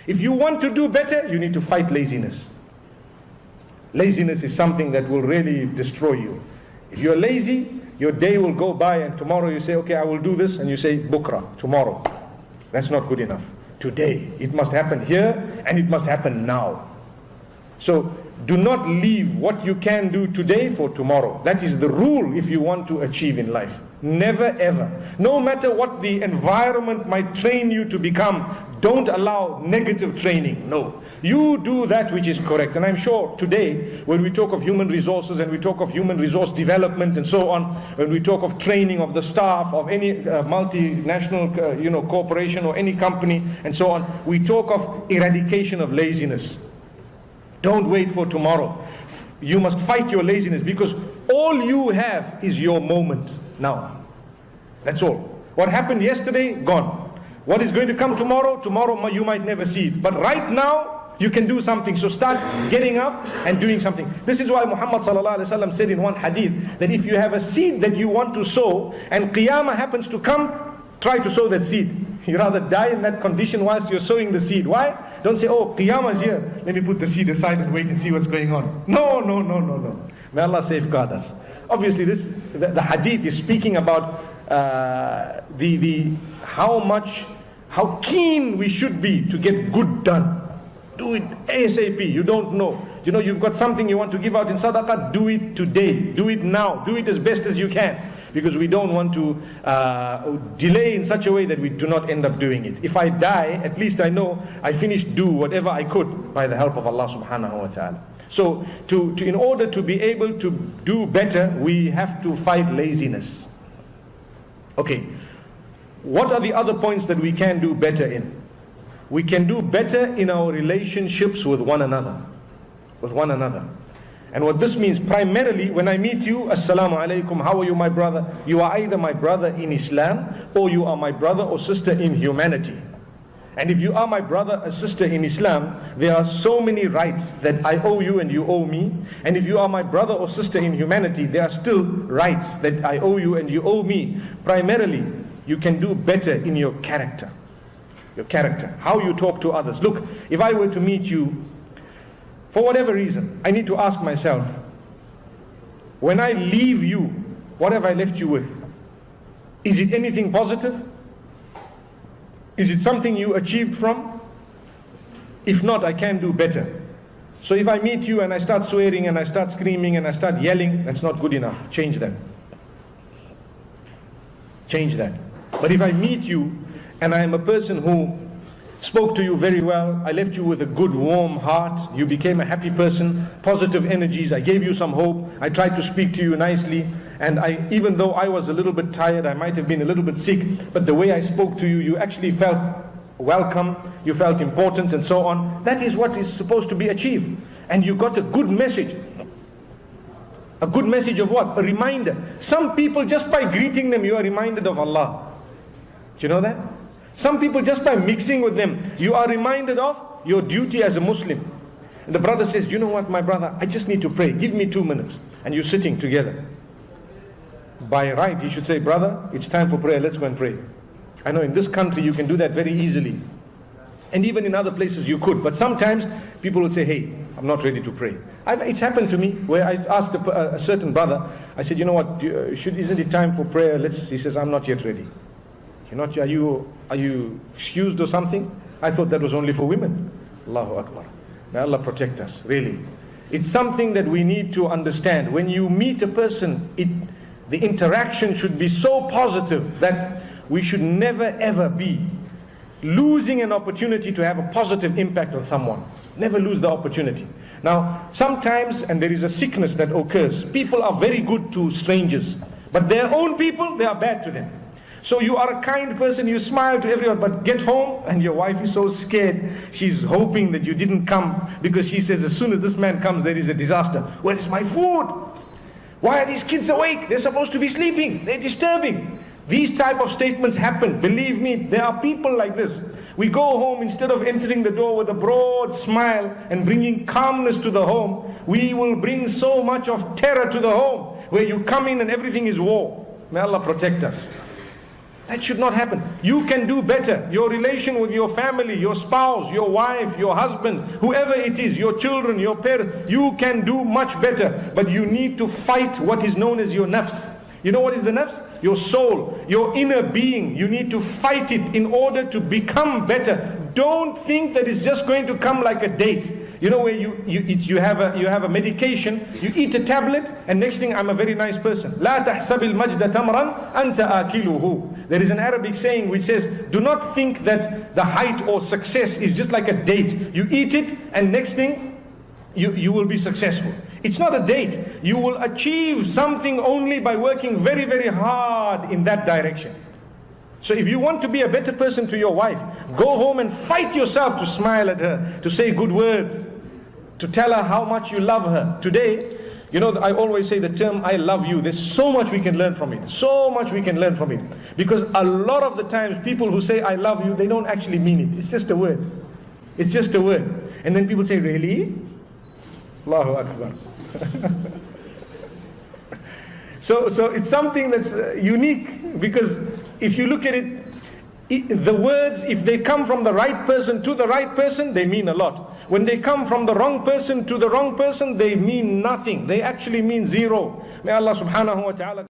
If you want to do better, you need to fight laziness. Laziness is something that will really destroy you. If you're lazy, your day will go by and tomorrow you say, okay, I will do this, and you say, bukra, tomorrow. That's not good enough. Today, it must happen here and it must happen now. So, do not leave what you can do today for tomorrow. That is the rule if you want to achieve in life. Never ever. No matter what the environment might train you to become, don't allow negative training. No. You do that which is correct. And I'm sure today, when we talk of human resources and we talk of human resource development and so on, when we talk of training of the staff of any multinational corporation or any company and so on, we talk of eradication of laziness. Don't wait for tomorrow. You must fight your laziness, because all you have is your moment now. That's all. What happened yesterday, gone. What is going to come tomorrow, you might never see it. But right now, you can do something. So start getting up and doing something. This is why Muhammad ﷺ said in one hadith that if you have a seed that you want to sow and Qiyamah happens to come, try to sow that seed. You rather die in that condition whilst you're sowing the seed. Why? Don't say, oh, Qiyamah is here, let me put the seed aside and wait and see what's going on. No. May Allah safeguard us. Obviously the hadith is speaking about how keen we should be to get good done. Do it ASAP. You don't know. You've got something you want to give out in sadaqah, do it today. Do it now. Do it as best as you can. Because we don't want to delay in such a way that we do not end up doing it. If I die, at least I know I finished do whatever I could by the help of Allah subhanahu wa ta'ala. So in order to be able to do better, we have to fight laziness. Okay, what are the other points that we can do better in? We can do better in our relationships with one another. And what this means, primarily, when I meet you, Assalamu alaikum, how are you, my brother? You are either my brother in Islam, or you are my brother or sister in humanity. And if you are my brother or sister in Islam, there are so many rights that I owe you and you owe me. And if you are my brother or sister in humanity, there are still rights that I owe you and you owe me. Primarily, you can do better in your character. Your character, how you talk to others. Look, if I were to meet you, for whatever reason, I need to ask myself, when I leave you, what have I left you with? Is it anything positive? Is it something you achieved from? If not, I can do better. So if I meet you and I start swearing and I start screaming and I start yelling, that's not good enough. Change that. Change that. But if I meet you and I am a person who spoke to you very well, I left you with a good warm heart, you became a happy person, positive energies, I gave you some hope, I tried to speak to you nicely, and even though I was a little bit tired, I might have been a little bit sick, but the way I spoke to you, you actually felt welcome, you felt important and so on. That is what is supposed to be achieved. And you got a good message. A good message of what? A reminder. Some people, just by greeting them, you are reminded of Allah. Do you know that? Some people, just by mixing with them, you are reminded of your duty as a Muslim. And the brother says, you know what, my brother, I just need to pray. Give me 2 minutes. And you're sitting together. By right, he should say, brother, it's time for prayer. Let's go and pray. I know in this country you can do that very easily. And even in other places you could. But sometimes people will say, hey, I'm not ready to pray. It's happened to me where I asked a certain brother, I said, you know what, isn't it time for prayer? He says, I'm not yet ready. Are you excused or something? I thought that was only for women. Allahu Akbar. May Allah protect us, really. It's something that we need to understand. When you meet a person, the interaction should be so positive that we should never ever be losing an opportunity to have a positive impact on someone. Never lose the opportunity. Now, sometimes, and there is a sickness that occurs, people are very good to strangers, but their own people, they are bad to them. So you are a kind person, you smile to everyone, but get home and your wife is so scared. She's hoping that you didn't come, because she says as soon as this man comes, there is a disaster. Where is my food? Why are these kids awake? They're supposed to be sleeping. They're disturbing. These type of statements happen. Believe me, there are people like this. We go home, instead of entering the door with a broad smile and bringing calmness to the home, we will bring so much of terror to the home, where you come in and everything is war. May Allah protect us. That should not happen. You can do better. Your relation with your family, your spouse, your wife, your husband, whoever it is, your children, your parents, you can do much better. But you need to fight what is known as your nafs. You know what is the nafs? Your soul, your inner being. You need to fight it in order to become better. Don't think that it's just going to come like a date. You know, where you have a medication, you eat a tablet, and next thing, I'm a very nice person. لا تحسب المجد تمرا أنت آكله. There is an Arabic saying which says, do not think that the height or success is just like a date. You eat it, and next thing, you will be successful. It's not a date. You will achieve something only by working very, very hard in that direction. So if you want to be a better person to your wife, go home and fight yourself to smile at her, to say good words, to tell her how much you love her. Today, you know, I always say the term, I love you. There's so much we can learn from it. So much we can learn from it. Because a lot of the times, people who say, I love you, they don't actually mean it. It's just a word. It's just a word. And then people say, really? Allahu Akbar. So it's something that's unique, because if you look at it, the words, if they come from the right person to the right person, they mean a lot. When they come from the wrong person to the wrong person, they mean nothing. They actually mean zero. May Allah subhanahu wa ta'ala